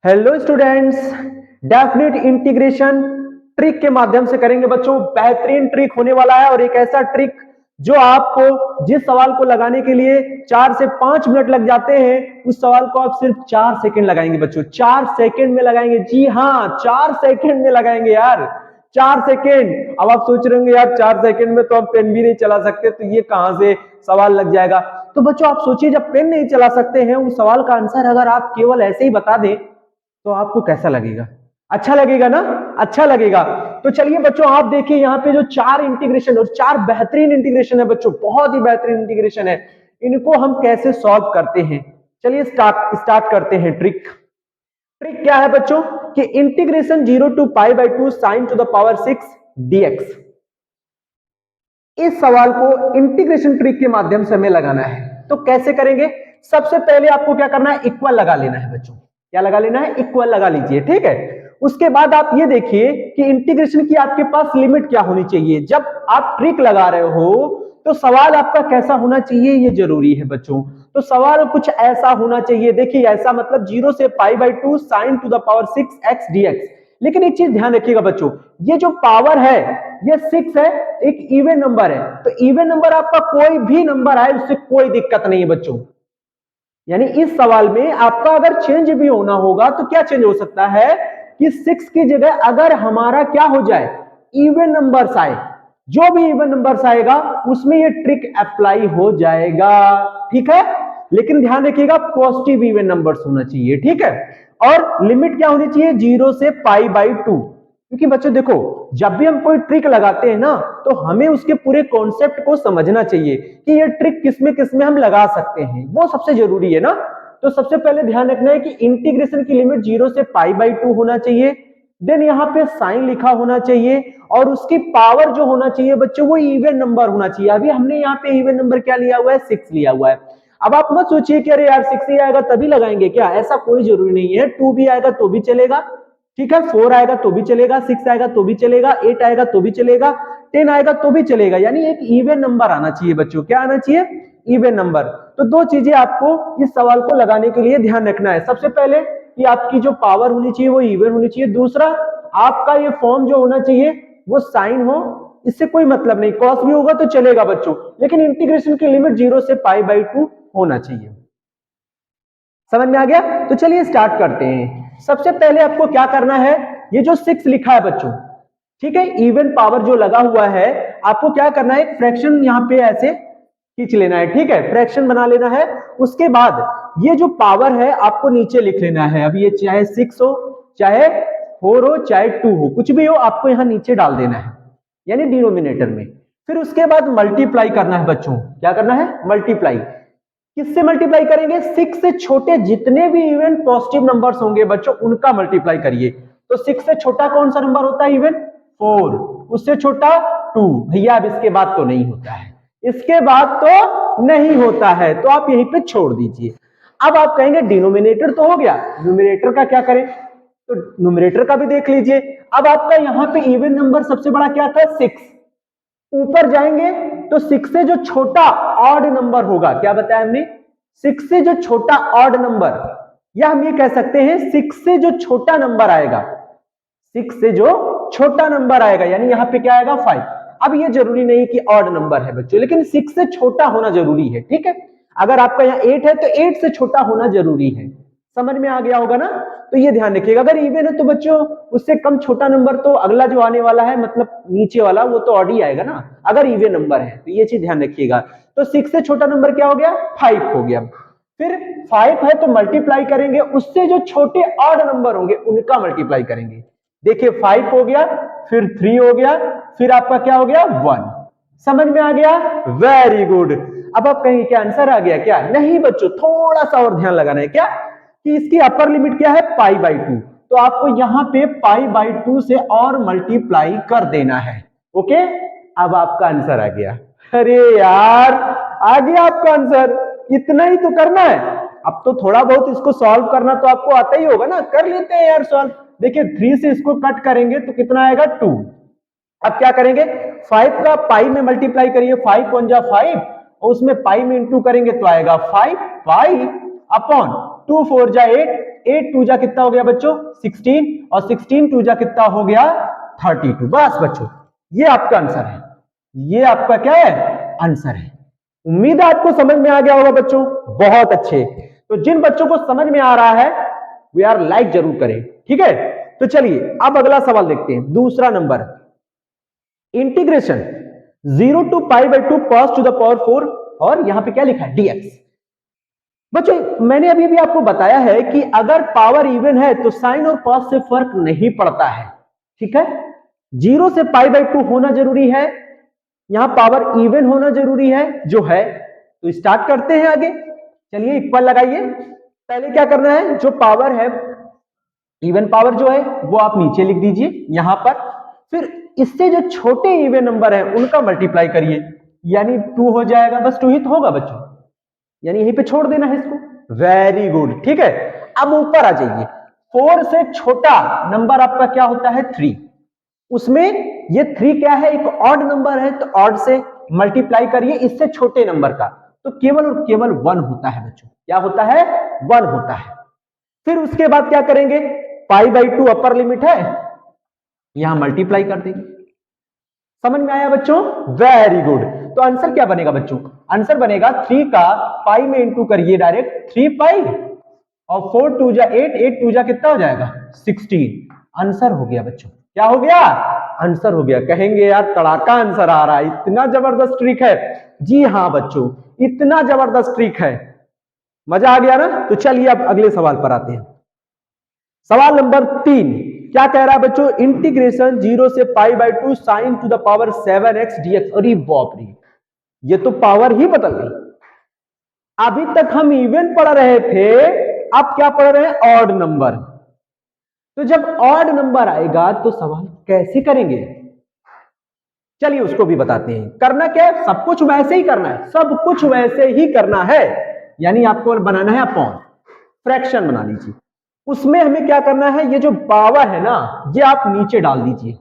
Hello students, definite integration trick के माध्यम से करेंगे बच्चों। बेहतरीन ट्रिक होने वाला है और एक ऐसा ट्रिक जो आपको जिस सवाल को लगाने के लिए 4 से 5 मिनट लग जाते हैं उस सवाल को आप सिर्फ 4 सेकंड लगाएंगे बच्चों। 4 सेकंड में लगाएंगे। जी हाँ, 4 सेकंड में लगाएंगे यार, 4 सेकंड। अब आप सोच रहे होंगे यार 4 सेकंड में तो हम पेन भी नहीं चला सकते, तो ये कहां से सवाल लग जाएगा। तो बच्चों आप सोचिए, जब पेन नहीं चला सकते हैं उस सवाल का आंसर अगर आप केवल ऐसे ही बता दें तो आपको कैसा लगेगा? अच्छा लगेगा ना? अच्छा लगेगा। तो चलिए बच्चों, आप देखिए यहाँ पे जो 4 इंटीग्रेशन और 4 बेहतरीन इंटीग्रेशन है बच्चों, बहुत ही बेहतरीन इंटीग्रेशन है। इनको हम कैसे सॉल्व करते हैं, चलिए स्टार्ट करते हैं। ट्रिक क्या है बच्चों कि integration 0 to π/2 sin to the power 6 dx। इस सवाल को इंटीग्रेशन ट्रिक के माध्यम से हमें लगाना है। तो कैसे करेंगे? सबसे पहले आपको क्या करना है, इक्वल लगा लेना है बच्चों। क्या लगा लेना है? इक्वल लगा लीजिए, ठीक है। उसके बाद आप ये देखिए कि इंटीग्रेशन की आपके पास लिमिट क्या होनी चाहिए। जब आप ट्रिक लगा रहे हो तो सवाल आपका कैसा होना चाहिए, ये जरूरी है बच्चों। तो सवाल कुछ ऐसा होना चाहिए, देखिए ऐसा मतलब 0 से π/2 sin to the power 6x dx। लेकिन एक चीज ध्यान रखिएगा बच्चों, ये जो पावर है ये 6 है, एक इवन नंबर है। तो इवन नंबर आपका कोई भी नंबर आए उससे कोई दिक्कत नहीं है बच्चों। यानी इस सवाल में आपका अगर चेंज भी होना होगा तो क्या चेंज हो सकता है कि 6 की जगह अगर हमारा क्या हो जाए, इवन नंबर्स आए। जो भी इवन नंबर्स आएगा उसमें ये ट्रिक अप्लाई हो जाएगा, ठीक है। लेकिन ध्यान रखिएगा पॉजिटिव इवन नंबर्स होना चाहिए, ठीक है। और लिमिट क्या होनी चाहिए, 0 से π/2। क्योंकि बच्चों देखो, जब भी हम कोई ट्रिक लगाते हैं ना तो हमें उसके पूरे कॉन्सेप्ट को समझना चाहिए कि ये ट्रिक किसमें हम लगा सकते हैं, वो सबसे जरूरी है ना। तो सबसे पहले ध्यान रखना है कि इंटीग्रेशन की लिमिट 0 से π/2 होना चाहिए। देन यहाँ पे साइन लिखा होना चाहिए और उसकी पावर जो होना चाहिए बच्चों वो इवन नंबर होना चाहिए। अभी हमने यहाँ पे इवन नंबर क्या लिया हुआ है, 6 लिया हुआ है। अब आप मत सोचिए कि अरे यार 6 ही आएगा तभी लगाएंगे, क्या ऐसा कोई जरूरी नहीं है। 2 भी आएगा तो भी चलेगा, ठीक है। 4 आएगा तो भी चलेगा, 6 आएगा तो भी चलेगा, 8 आएगा तो भी चलेगा, 10 आएगा तो भी चलेगा। यानी एक इवन नंबर आना चाहिए बच्चों। क्या आना चाहिए? Even number. तो दो चीजें आपको इस सवाल को लगाने के लिए ध्यान रखना है। सबसे पहले कि आपकी जो पावर होनी चाहिए वो इवन होनी चाहिए। दूसरा, आपका ये फॉर्म जो होना चाहिए वो साइन हो। इससे कोई मतलब नहीं, कॉस भी होगा तो चलेगा बच्चों, लेकिन इंटीग्रेशन की लिमिट 0 से π/2 होना चाहिए। समझ में आ गया? तो चलिए स्टार्ट करते हैं। सबसे पहले आपको क्या करना है, ये जो 6 लिखा है बच्चों, ठीक है, इवन पावर जो लगा हुआ है, आपको क्या करना है, एक फ्रैक्शन यहाँ पे ऐसे खींच लेना है, ठीक है, फ्रैक्शन बना लेना है। उसके बाद ये जो पावर है आपको नीचे लिख लेना है। अब ये चाहे 6 हो, चाहे 4 हो, चाहे 2 हो, कुछ भी हो आपको यहाँ नीचे डाल देना है, यानी डिनोमिनेटर में। फिर उसके बाद मल्टीप्लाई करना है बच्चों। क्या करना है? मल्टीप्लाई। किससे मल्टीप्लाई करेंगे? 6 से छोटे जितने भी इवन पॉजिटिव नंबर्स होंगे बच्चों उनका मल्टीप्लाई करिए। तो 6 से छोटा कौन सा नंबर होता है? इवन 4। उससे छोटा 2। भैया अब इसके बाद तो नहीं होता है, इसके बाद तो नहीं होता है, तो आप यहीं पे छोड़ दीजिए। अब आप कहेंगे डिनोमिनेटर तो हो गया, न्यूमरेटर का क्या करें? तो न्यूमरेटर का भी देख लीजिए। अब आपका यहाँ पे इवन नंबर सबसे बड़ा क्या था? 6। ऊपर जाएंगे तो 6 से जो छोटा ऑड नंबर होगा, क्या बताया हमने? 6 से जो छोटा ऑड नंबर, या हम ये कह सकते हैं 6 से जो छोटा नंबर आएगा, 6 से जो छोटा नंबर आएगा, यानी यहां पे क्या आएगा? 5। अब ये जरूरी नहीं कि ऑड नंबर है बच्चों, लेकिन 6 से छोटा होना जरूरी है, ठीक है। अगर आपका यहाँ 8 है तो 8 से छोटा होना जरूरी है। समझ में आ गया होगा ना? तो ये ध्यान रखिएगा। अगर इवन है तो बच्चों उससे कम छोटा नंबर तो अगला जो आने वाला है, मतलब नीचे वाला, वो तो ऑड ही आएगा ना, अगर इवन नंबर है। तो ये चीज ध्यान रखिएगा। तो 6 से छोटा नंबर क्या हो गया? 5 हो गया। फिर 5 है तो मल्टीप्लाई करेंगे, उससे जो छोटे ऑड नंबर होंगे उनका मल्टीप्लाई करेंगे। देखिए 5 हो गया, फिर 3 हो गया, फिर आपका क्या हो गया? 1। समझ में आ गया? Very good. अब आप कहेंगे क्या आंसर आ गया? क्या नहीं बच्चों, थोड़ा सा और ध्यान लगाना है। क्या कि इसकी अपर लिमिट क्या है? π/2। तो आपको यहां पे π/2 से और मल्टीप्लाई कर देना है। ओके, अब आपका आंसर आ गया। अरे यार, आ गया आपका आंसर। इतना ही तो करना है। अब तो थोड़ा बहुत इसको सॉल्व करना तो आपको आता ही होगा ना, कर लेते हैं यार सॉल्व। देखिए 3 से इसको कट करेंगे तो कितना आएगा? 2। अब क्या करेंगे? 5 का पाई में मल्टीप्लाई करिए, 5 1 जा 5, और उसमें पाई में इंटू करेंगे तो आएगा 5 पाई अपॉन 2 4 जा 8, 8 2 जा कितना हो गया बच्चों 16, और 16 2 जा कितना हो गया 32। बस बच्चों ये आपका आंसर है, ये आपका क्या है आंसर है। उम्मीद है आपको समझ में आ गया होगा बच्चों, बहुत अच्छे। तो जिन बच्चों को समझ में आ रहा है वे यार लाइक जरूर करें, ठीक है। तो चलिए अब अगला सवाल देखते हैं, दूसरा number integration 0 to π/2 cos to the power 4, और यहां पे क्या लिखा है dx। बच्चों मैंने अभी भी आपको बताया है कि अगर पावर इवन है तो साइन और कॉस से फर्क नहीं पड़ता है, ठीक है। 0 से π/2 होना जरूरी है, यहां पावर इवन होना जरूरी है जो है। तो स्टार्ट करते हैं आगे, चलिए इक्वल लगाइए। पहले क्या करना है, जो पावर है इवन पावर जो है वो आप नीचे लिख दीजिए यहां पर, फिर इससे जो छोटे इवन नंबर है उनका मल्टीप्लाई करिए, यानी 2 हो जाएगा, बस 2 ही तो होगा बच्चों, यानी यहीं पे छोड़ देना है इसको। वेरी गुड, ठीक है। अब ऊपर आ जाइए, 4 से छोटा नंबर आपका क्या होता है 3, उसमें ये 3 क्या है एक ऑड नंबर है, तो ऑड से मल्टीप्लाई करिए इससे छोटे नंबर का, तो केवल और केवल 1 होता है बच्चों। क्या होता है 1 होता है। फिर उसके बाद क्या करेंगे, π/2 अपर लिमिट है, यहां मल्टीप्लाई कर देंगे। समझ में आया बच्चों, वेरी गुड। तो आंसर क्या बनेगा बच्चों, आंसर बनेगा 3 का पाई में इंटू करिए डायरेक्ट 3 पाई, और 4 2 जा 8, 8 2 जा कितना हो जाएगा 16। आंसर हो गया बच्चों, क्या हो गया आंसर हो गया। कहेंगे यार तड़ाका आंसर आ रहा है, इतना जबरदस्त ट्रिक है। जी हाँ बच्चों, इतना जबरदस्त ट्रिक है, मजा आ गया ना। तो चलिए अब अगले सवाल पर आते हैं। सवाल नंबर 3 क्या कह रहा है बच्चों, इंटीग्रेशन 0 से π/2 sine to the power 7x dx। अरे बाप रे, ये तो पावर ही बदल गई। अभी तक हम इवन पढ़ रहे थे, अब क्या पढ़ रहे हैं ऑड नंबर। तो जब ऑड नंबर आएगा तो सवाल कैसे करेंगे, चलिए उसको भी बताते हैं। करना क्या है, सब कुछ वैसे ही करना है, सब कुछ वैसे ही करना है, यानी आपको बनाना है अपॉन, फ्रैक्शन बना लीजिए। उसमें हमें क्या करना है, ये जो पावर है ना ये आप नीचे डाल दीजिए।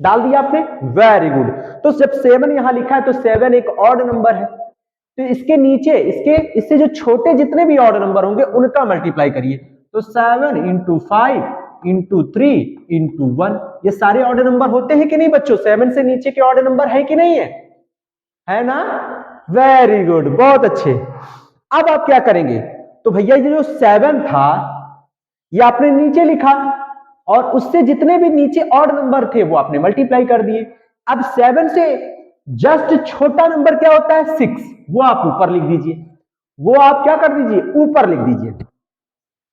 डाल दिया आपने, वेरी गुड। तो जब 7 यहां लिखा है तो 7 एक ऑड नंबर है, तो इसके नीचे इससे जो छोटे जितने भी ऑड नंबर होंगे उनका मल्टीप्लाई करिए। तो 7 × 5 × 3 × 1, ये सारे ऑड नंबर होते हैं कि नहीं बच्चों, 7 से नीचे के ऑड नंबर है कि नहीं है ना। वेरी गुड, बहुत अच्छे। अब आप क्या करेंगे, तो भैया ये जो 7 था ये आपने नीचे लिखा, और उससे जितने भी नीचे ऑड नंबर थे वो आपने मल्टीप्लाई कर दिए। अब 7 से जस्ट छोटा नंबर क्या होता है 6, वो आप ऊपर लिख दीजिए, वो आप क्या कर दीजिए ऊपर लिख दीजिए।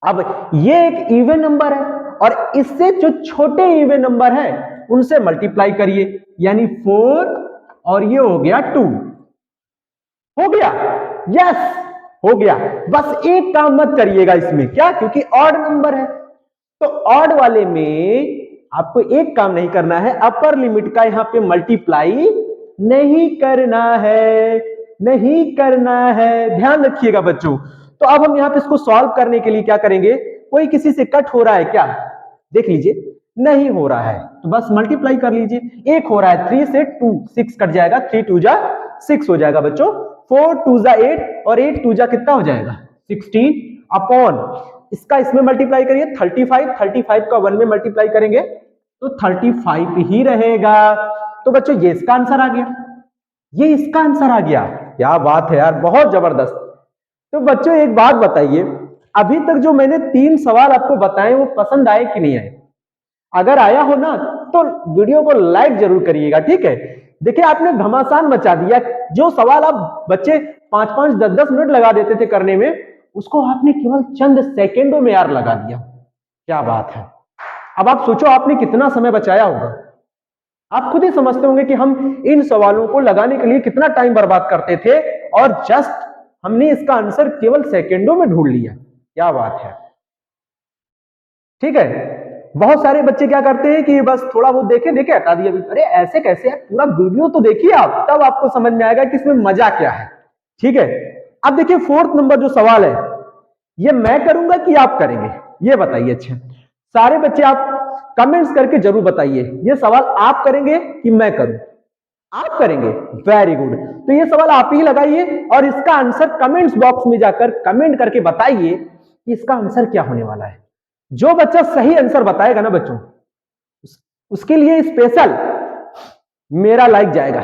अब ये एक इवन नंबर है, और इससे जो छोटे इवन नंबर है उनसे मल्टीप्लाई करिए, यानी 4, और ये हो गया 2, हो गया, यस हो गया। बस एक काम मत करिएगा इसमें, क्या, क्योंकि ऑड नंबर है, तो ऑड वाले में आपको एक काम नहीं करना है, अपर लिमिट का यहां पे मल्टीप्लाई नहीं करना है, नहीं करना है, ध्यान रखिएगा बच्चों। तो अब हम यहां पे इसको सॉल्व करने के लिए क्या करेंगे, कोई किसी से कट हो रहा है क्या, देख लीजिए, नहीं हो रहा है तो बस मल्टीप्लाई कर लीजिए। एक हो रहा है 3 से 2, 6 कट जाएगा, 3 2 जा 6 हो जाएगा बच्चों, 4 2 जा 8, और 8 2 जा कितना हो जाएगा 16, अपॉन इसका इसमें मल्टीप्लाई करिए 35, 35 का 1 में मल्टीप्लाई करेंगे तो 35 ही रहेगा। तो बच्चों ये इसका आंसर आ गया, ये इसका आंसर आ गया। क्या बात है यार, बहुत जबरदस्त। तो बच्चों एक बात बताइए, अभी तक जो मैंने 3 सवाल आपको बताए वो पसंद आए कि नहीं आए? अगर आया हो ना तो वीडियो को लाइक जरूर करिएगा, ठीक है। देखिए आपने घमासान मचा दिया, जो सवाल आप बच्चे 5-5 10-10 मिनट लगा देते थे करने में, उसको आपने केवल चंद सेकंडों में यार लगा दिया। क्या बात है। अब आप सोचो आपने कितना समय बचाया होगा, आप खुद ही समझते होंगे कि हम इन सवालों को लगाने के लिए कितना टाइम बर्बाद करते थे, और जस्ट हमने इसका आंसर केवल सेकंडों में ढूंढ लिया। क्या बात है, ठीक है। बहुत सारे बच्चे क्या करते हैं कि बस थोड़ा बहुत देखे देखे हटा दिया। अरे ऐसे कैसे है, पूरा वीडियो तो देखिए आप, तब आपको समझ में आएगा कि इसमें मजा क्या है, ठीक है। अब देखिए 4th नंबर जो सवाल है, ये मैं करूंगा कि आप करेंगे, ये बताइए। अच्छा सारे बच्चे आप कमेंट्स करके जरूर बताइए, ये सवाल आप करेंगे कि मैं करूं, आप करेंगे, वेरी गुड। तो ये सवाल आप ही लगाइए और इसका आंसर कमेंट्स बॉक्स में जाकर कमेंट करके बताइए कि इसका आंसर क्या होने वाला है। जो बच्चा सही आंसर बताएगा ना बच्चों, उसके लिए स्पेशल मेरा लाइक जाएगा।